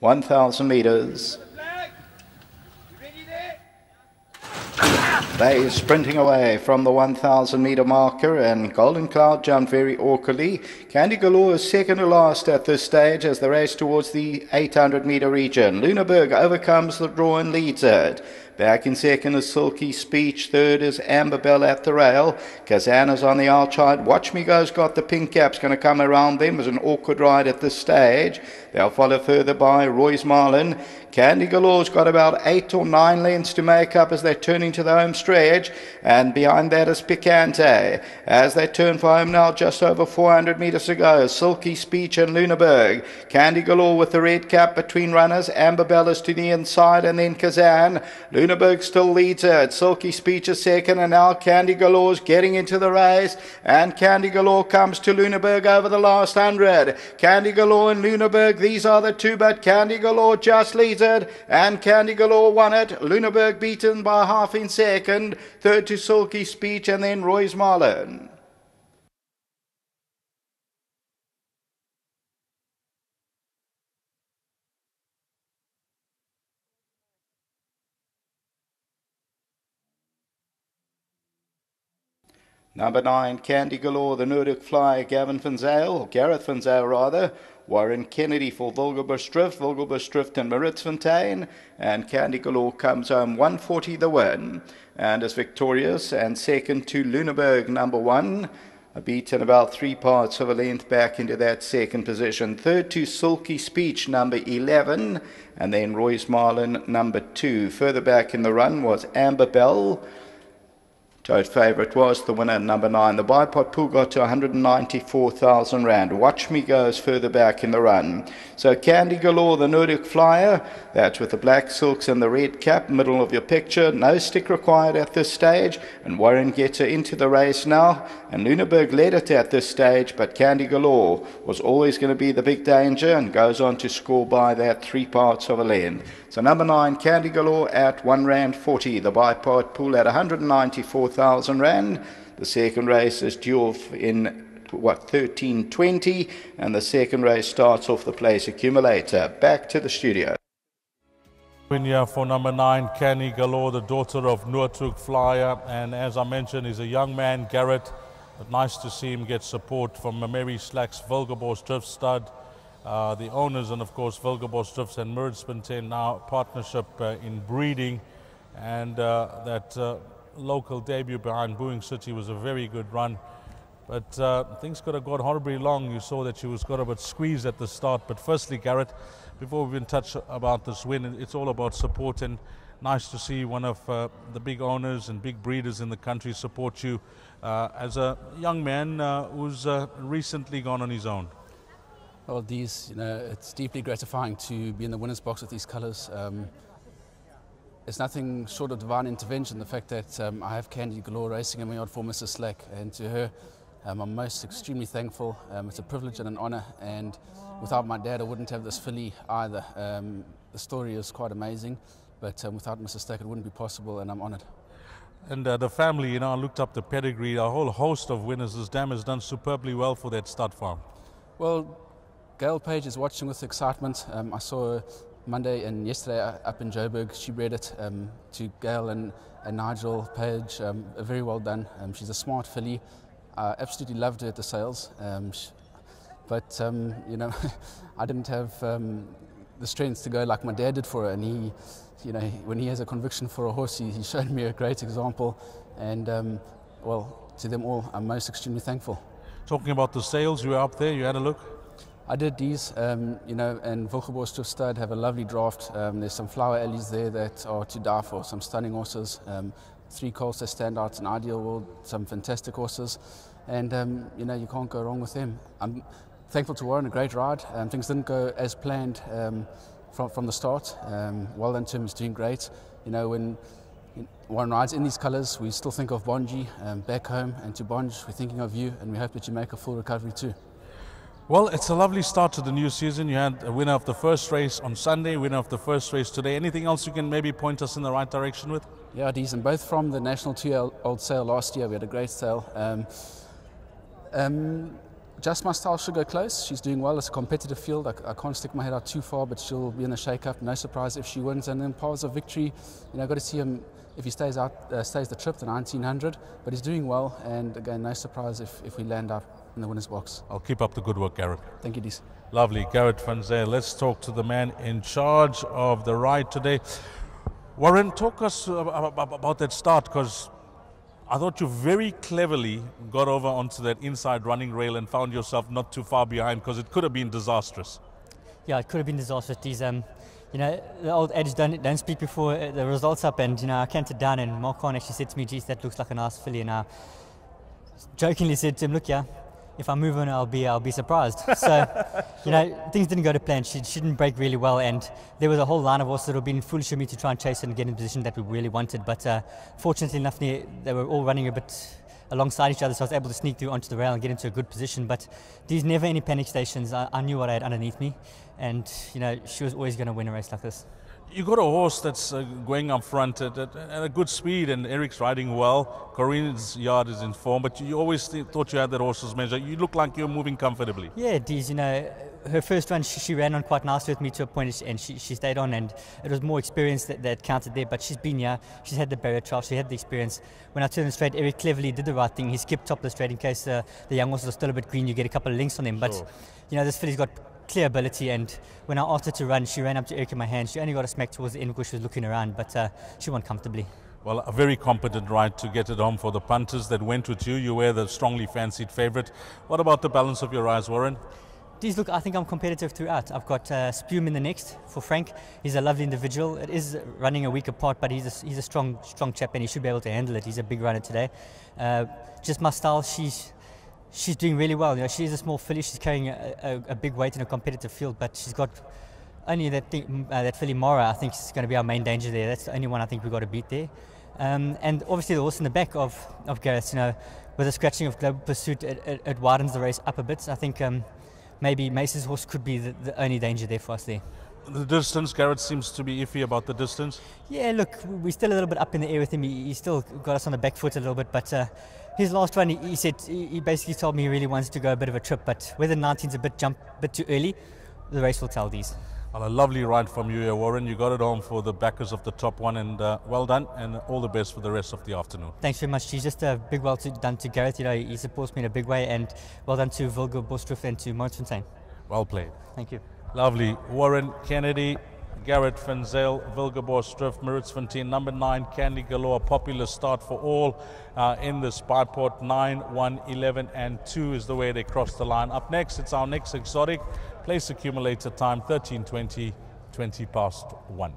1,000 meters. They sprinting away from the 1,000 meter marker, and Golden Cloud jumped very awkwardly. Candy Galore is second to last at this stage as they race towards the 800 meter region. Lunaburg overcomes the draw and leads it. Back in second is Silky Speech. Third is Amber Bell at the rail. Kazana's on the outside. Watch Me Go's got the pink caps going to come around them. It was an awkward ride at this stage. They'll follow further by Roy's Marlin. Candy Galore's got about 8 or 9 lengths to make up as they turn into the home stretch. And behind that is Picante. As they turn for home now, just over 400 meters to go. Silky Speech and Lunaburg. Candy Galore with the red cap between runners. Amber Bell is to the inside, and then Kazan. Lunaburg still leads it. Silky Speech is second, and now Candy Galore's getting into the race. And Candy Galore comes to Lunaburg over the last 100. Candy Galore and Lunaburg, these are the two, but Candy Galore just leads it, and Candy Galore won it. Lunaburg beaten by half in second. Third to Silky Speech, and then Roy's Marlin. Number 9, Candy Galore, the Nordic Flyer, Gareth Van Zyl rather. Warren Kennedy for Vogelbush and Maritzfontein, and Candy Galore comes home 140 the win, and is victorious. And second to Lunaburg, number 1, beaten about 3 parts of a length back into that second position. Third to Silky Speech, number 11, and then Roy's Marlin, number 2. Further back in the run was Amber Bell. Toad favourite was the winner, number 9. The bipod pool got to 194,000 rand. Watch Me goes further back in the run. So Candy Galore, the Nordic Flyer, that's with the black silks and the red cap, middle of your picture. No stick required at this stage, and Warren gets her into the race now. And Lunaburg led it at this stage, but Candy Galore was always going to be the big danger and goes on to score by that 3 parts of a length. So number 9, Candy Galore at R1.40. The bipod pool at 194,000 rand. The second race is due in 13.20, and the second race starts off the place accumulator. Back to the studio. Win here for number 9, Candy Galore, the daughter of Noordhoek Flyer, and as I mentioned, he's a young man, Garrett, but nice to see him get support from Mary Slack's Vilgeborst Drift Stud. The owners, and of course Vilgeborst Drifts and Maritzfontein now partnership in breeding, and that local debut behind Booing City was a very good run, but things could have got horribly long. You saw that she was got a bit squeezed at the start. But firstly, Garrett, before we even touch about this win, it's all about support, and nice to see one of the big owners and big breeders in the country support you as a young man who's recently gone on his own. Well, it's deeply gratifying to be in the winner's box with these colours. It's nothing short of divine intervention, the fact that I have Candy Galore racing in my yard for Mrs. Slack, and to her I'm most extremely thankful. It's a privilege and an honour, and without my dad I wouldn't have this filly either. The story is quite amazing, but without Mrs. Slack it wouldn't be possible, and I'm honoured. And the family, I looked up the pedigree, a whole host of winners. This dam has done superbly well for that stud farm. Well, Gail Page is watching with excitement. I saw her Monday and yesterday up in Joburg. She bred it to Gail and Nigel Page. Very well done. She's a smart filly. I absolutely loved her at the sales. But I didn't have the strength to go like my dad did for her. And he, when he has a conviction for a horse, he showed me a great example. And well, to them all, I'm most extremely thankful. Talking about the sales, you were up there, you had a look? I did these, and Vilgeborst Drift Stud have a lovely draft. There's some flower alleys there that are to die for, some stunning horses. 3 colts that stand out in Ideal World, some fantastic horses. And, you can't go wrong with them. I'm thankful to Warren, a great ride. Things didn't go as planned from the start. Well done to him, he's doing great. When Warren rides in these colours, we still think of Bonji back home, and to Bonj, we're thinking of you, and we hope that you make a full recovery too. Well, it's a lovely start to the new season. You had a winner of the first race on Sunday, winner of the first race today. Anything else you can maybe point us in the right direction with? Yeah, decent. Both from the National 2-year-old sale last year. We had a great sale. Just My Style should go close. She's doing well. It's a competitive field. I can't stick my head out too far, but she'll be in the shake-up. No surprise if she wins. And then Paths of Victory, I've got to see him if he stays the trip, the 1900. But he's doing well. And again, no surprise if we land up in the winner's box. I'll keep up the good work, Garrett. Thank you, Dees. Lovely, Garrett van Zyl. Let's talk to the man in charge of the ride today. Warren, talk us about that start, because I thought you very cleverly got over onto that inside running rail and found yourself not too far behind, because it could have been disastrous. Yeah, it could have been disastrous. These, the old adage, don't speak before the results up. And I canted down, and Mark Khan actually said to me, "Geez, that looks like a nice filly." And I jokingly said to him, "Look, yeah, if I move on, I'll be surprised." So, things didn't go to plan. She didn't break really well, and there was a whole line of horses that would have been foolish of me to try and chase her and get in a position that we really wanted. But fortunately enough, they were all running a bit alongside each other, so I was able to sneak through onto the rail and get into a good position. But there's never any panic stations. I knew what I had underneath me, and she was always going to win a race like this. You got a horse that's going up front at a good speed, and Eric's riding well. Corinne's yard is in form, but you always thought you had that horse's measure. You look like you're moving comfortably. Yeah, Dees, her first run, she ran on quite nicely with me to a point, and she stayed on, and it was more experience that counted there. But she's been here, she's had the barrier trial, she had the experience. When I turned the straight, Eric cleverly did the right thing. He skipped top of the straight in case the young horses are still a bit green, you get a couple of links on them. But, sure. This filly's got clear ability, and when I asked her to run, she ran up to Eric in my hand. She only got a smack towards the end because she was looking around, but she won comfortably. Well, a very competent ride to get it home for the punters that went with you. You were the strongly fancied favourite. What about the balance of your rides, Warren? Geez, look, I think I'm competitive throughout. I've got Spume in the next for Frank. He's a lovely individual. It is running a week apart, but he's a strong chap, and he should be able to handle it. He's a big runner today. Just My Style, she's doing really well. She's a small filly. She's carrying a big weight in a competitive field, but she's got only that filly Mara. I think is going to be our main danger there. That's the only one I think we've got to beat there. And obviously the horse in the back of Gareth, with the scratching of Global Pursuit, it widens the race up a bit. I think maybe Mace's horse could be the only danger there for us there. The distance, Garrett seems to be iffy about the distance. Yeah, look, we're still a little bit up in the air with him. He still got us on the back foot a little bit, but his last run, he said, he basically told me he really wants to go a bit of a trip, but whether 19's a bit too early, the race will tell these. Well, a lovely ride from you here, Warren. You got it home for the backers of the top one, and well done, and all the best for the rest of the afternoon. Thanks very much. She's just a big well done to Gareth. He supports me in a big way, and well done to Wilger Bosdrift and to Montfontein. Well played. Thank you. Lovely. Warren Kennedy, Garrett van Zyl, Wilger Bosdrift, Maritzfontein, number 9, Candy Galore. Popular start for all in this Byport. 9, 1, 11 and 2 is the way they cross the line. Up next, it's our next exotic. Place accumulator time 13:20, 20 past 1.